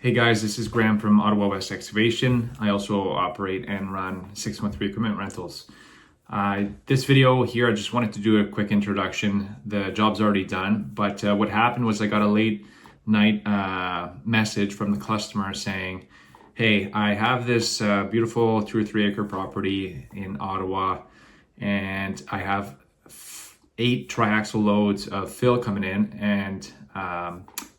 Hey guys, this is Graham from Ottawa West Excavation. I also operate and run 613 Equipment Rentals. This video here, I just wanted to do a quick introduction. The job's already done, but what happened was I got a late night message from the customer saying, hey, I have this beautiful 2 or 3 acre property in Ottawa, and I have 8 triaxle loads of fill coming in, and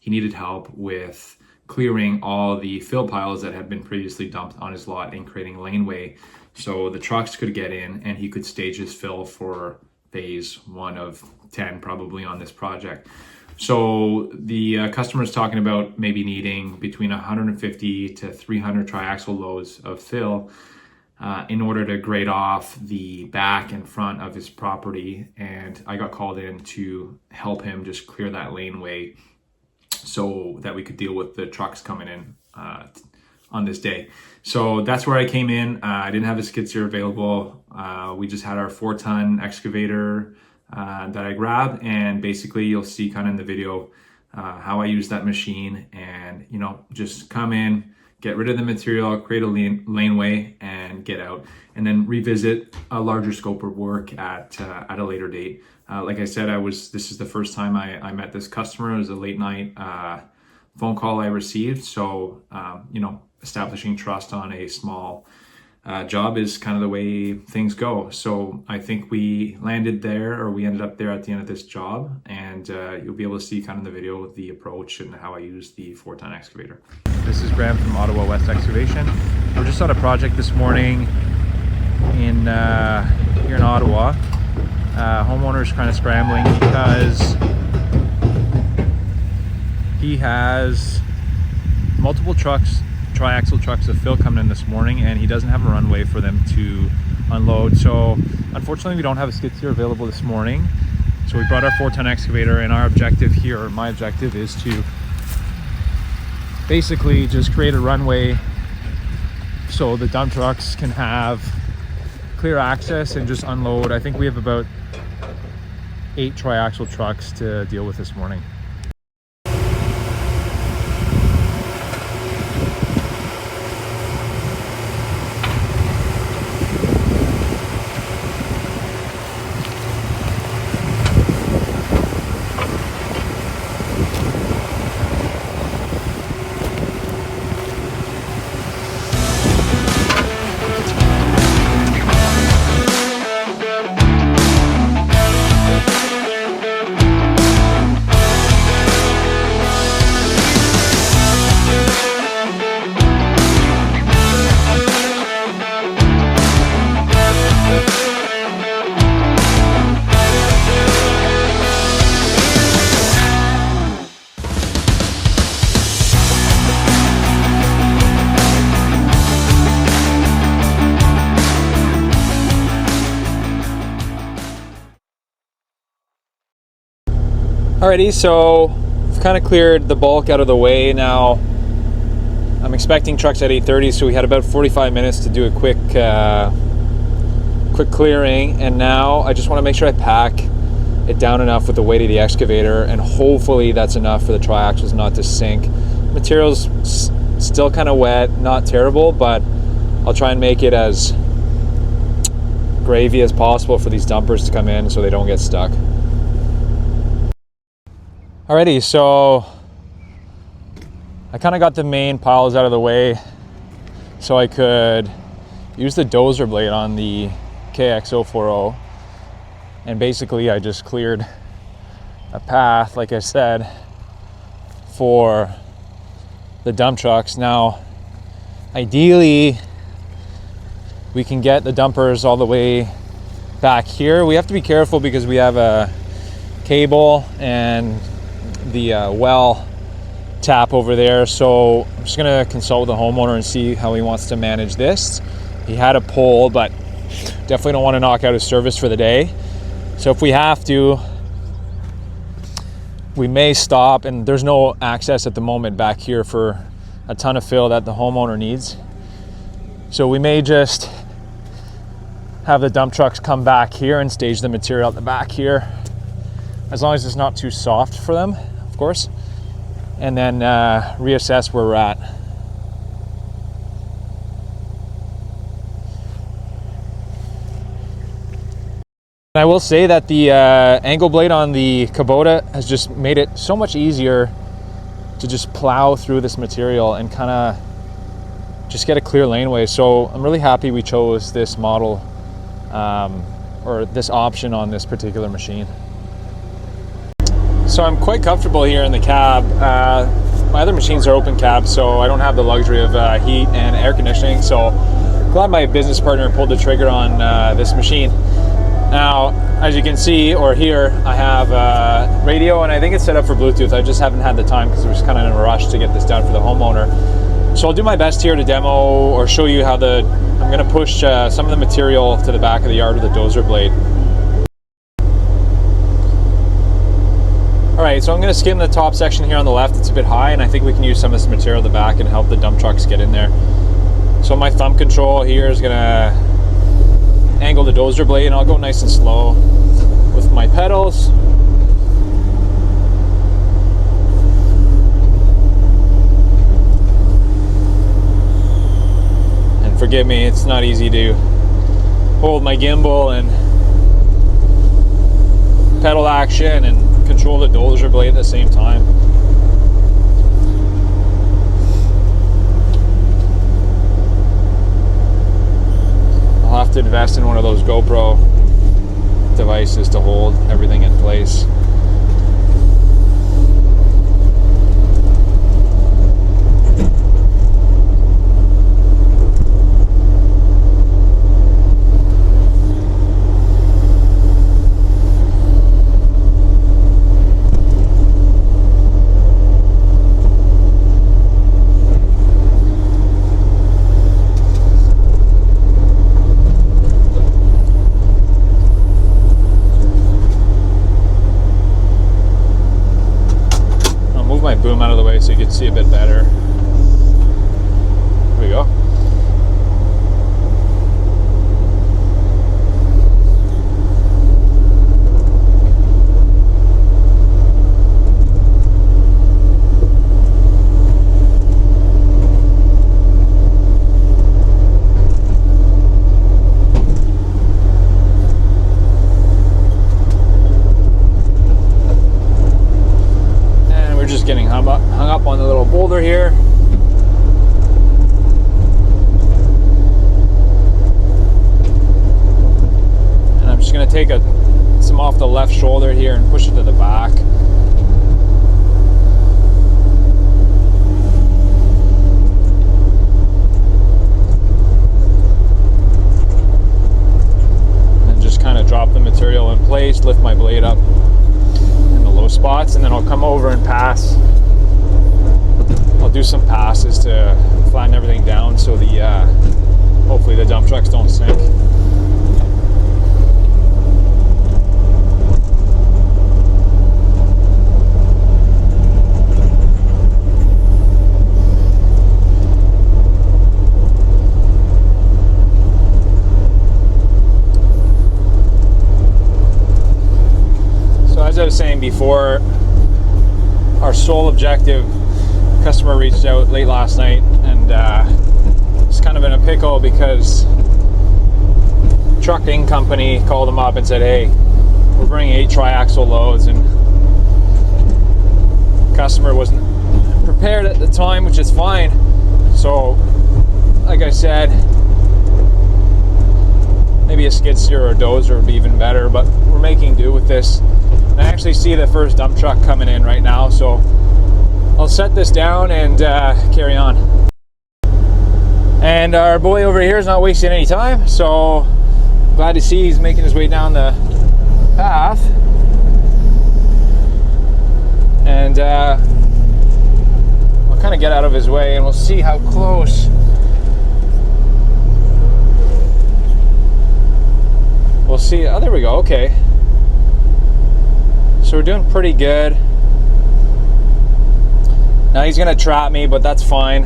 he needed help with clearing all the fill piles that had been previously dumped on his lot and creating a laneway so the trucks could get in and he could stage his fill for phase 1 of 10 probably on this project. So the customer is talking about maybe needing between 150 to 300 triaxle loads of fill in order to grade off the back and front of his property, and I got called in to help him just clear that laneway so that we could deal with the trucks coming in on this day. So that's where I came in. I didn't have the skid steer available. We just had our 4-ton excavator that I grabbed, and basically you'll see kind of in the video how I use that machine, and just come in, get rid of the material, create a laneway, and get out, and then revisit a larger scope of work at a later date. Like I said, this is the first time I met this customer. It was a late night phone call I received. So, establishing trust on a small job is kind of the way things go. So I think we ended up there at the end of this job, and you'll be able to see kind of in the video the approach and how I use the 4-ton excavator. This is Graham from Ottawa West Excavation. We're just on a project this morning in here in Ottawa. Homeowner's kind of scrambling because he has multiple triaxle trucks of fill coming in this morning, and he doesn't have a runway for them to unload. So unfortunately we don't have a skid steer available this morning, so we brought our 4-ton excavator, and our objective here, or my objective, is to basically just create a runway so the dump trucks can have clear access and just unload. I think we have about 8 triaxle trucks to deal with this morning. Alrighty, so we've kind of cleared the bulk out of the way. Now I'm expecting trucks at 8:30, so we had about 45 minutes to do a quick clearing, and now I just want to make sure I pack it down enough with the weight of the excavator, and hopefully that's enough for the triaxles not to sink. Material's still kind of wet, not terrible, but I'll try and make it as gravy as possible for these dumpers to come in so they don't get stuck. Alrighty, so I kind of got the main piles out of the way so I could use the dozer blade on the KX040, and basically I just cleared a path, like I said, for the dump trucks. Now ideally we can get the dumpers all the way back here. We have to be careful because we have a cable and the well tap over there, so I'm just gonna consult with the homeowner and see how he wants to manage this. He had a pole, but definitely don't want to knock out his service for the day, so if we have to, we may stop, and there's no access at the moment back here for a ton of fill that the homeowner needs, so we may just have the dump trucks come back here and stage the material at the back here, as long as it's not too soft for them, of course. and then reassess where we're at. I will say that the angle blade on the Kubota has just made it so much easier to just plow through this material and kind of just get a clear laneway. So I'm really happy we chose this model or this option on this particular machine. So I'm quite comfortable here in the cab. My other machines are open cab, so I don't have the luxury of heat and air conditioning. So glad my business partner pulled the trigger on this machine. Now, as you can see or hear, I have radio, and I think it's set up for Bluetooth. I just haven't had the time because I was kind of in a rush to get this done for the homeowner. So I'll do my best here to demo or show you how I'm going to push some of the material to the back of the yard with a dozer blade. All right, so I'm going to skim the top section here on the left. It's a bit high, and I think we can use some of this material at the back and help the dump trucks get in there. So my thumb control here is going to angle the dozer blade, and I'll go nice and slow with my pedals. And forgive me, it's not easy to hold my gimbal and pedal action and control the dozer blade at the same time. I'll have to invest in one of those GoPro devices to hold everything in place. Boom out of the way so you can see a bit better. There we go. Getting hung up on the little boulder here. And I'm just going to take some off the left shoulder here and push it to the back. And just kind of drop the material in place, lift my blade up spots, and then I'll come over and pass. I'll do some passes to flatten everything down so the hopefully the dump trucks don't sink. As I was saying before, our sole objective, customer reached out late last night, and it's kind of in a pickle because trucking company called them up and said, hey, we're bringing 8 triaxle loads, and customer wasn't prepared at the time, which is fine. So like I said, maybe a skid steer or a dozer would be even better, but we're making do with this. I actually see the first dump truck coming in right now, so I'll set this down and carry on. And our boy over here is not wasting any time, so glad to see he's making his way down the path. And I'll kind of get out of his way and we'll see how close. We'll see. Oh, there we go. Okay. So we're doing pretty good. Now he's gonna trap me, but that's fine.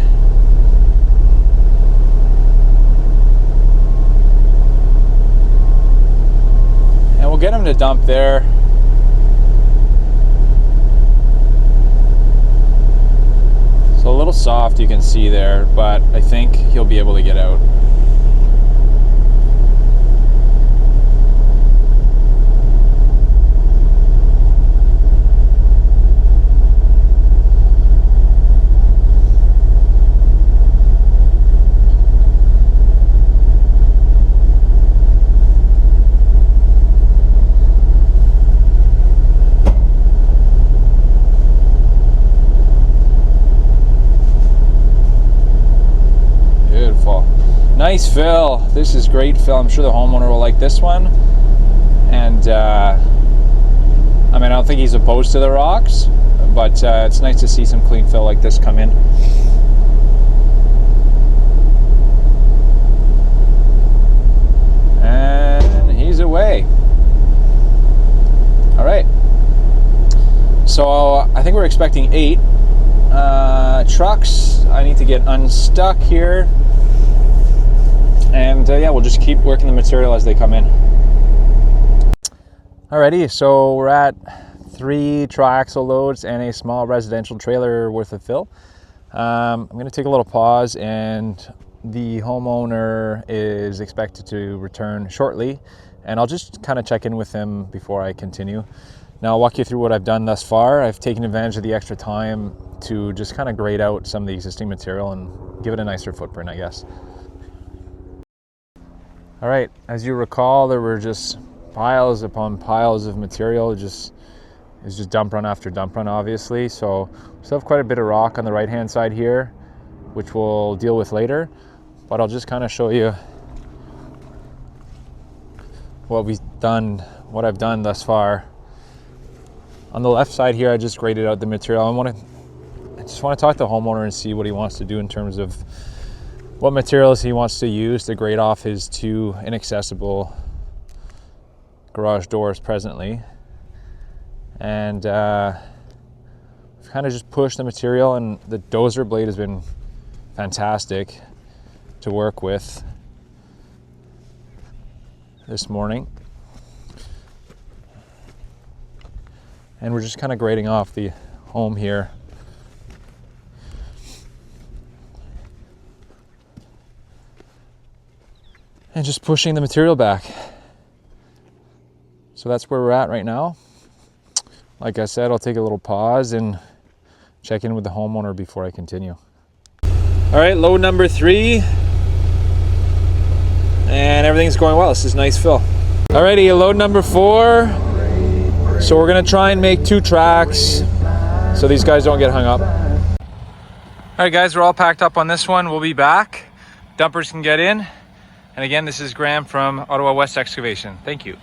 And we'll get him to dump there. little soft, you can see there, but I think he'll be able to get out. Nice fill. This is great fill. I'm sure the homeowner will like this one. And I mean, I don't think he's opposed to the rocks, but it's nice to see some clean fill like this come in. And he's away. All right. So I think we're expecting 8 trucks. I need to get unstuck here. And yeah, we'll just keep working the material as they come in. Alrighty, so we're at 3 triaxle loads and a small residential trailer worth of fill. I'm going to take a little pause, and the homeowner is expected to return shortly, and I'll just kind of check in with him before I continue. Now I'll walk you through what I've done thus far. I've taken advantage of the extra time to just kind of grade out some of the existing material and give it a nicer footprint, I guess. All right, as you recall, there were just piles upon piles of material. It was just dump run after dump run, obviously. So we still have quite a bit of rock on the right-hand side here, which we'll deal with later. But I'll just kind of show you what I've done thus far. On the left side here, I just graded out the material. I just want to talk to the homeowner and see what he wants to do in terms of what materials he wants to use to grade off his 2 inaccessible garage doors presently. And I've kind of just pushed the material, and the dozer blade has been fantastic to work with this morning. And we're just kind of grading off the home here. And just pushing the material back. So that's where we're at right now. Like I said, I'll take a little pause and check in with the homeowner before I continue. All right, load number 3. And everything's going well. This is nice fill. Alrighty, load number 4. So we're gonna try and make 2 tracks so these guys don't get hung up. All right guys, we're all packed up on this one. We'll be back. Dumpers can get in. And again, this is Graham from Ottawa West Excavation. Thank you.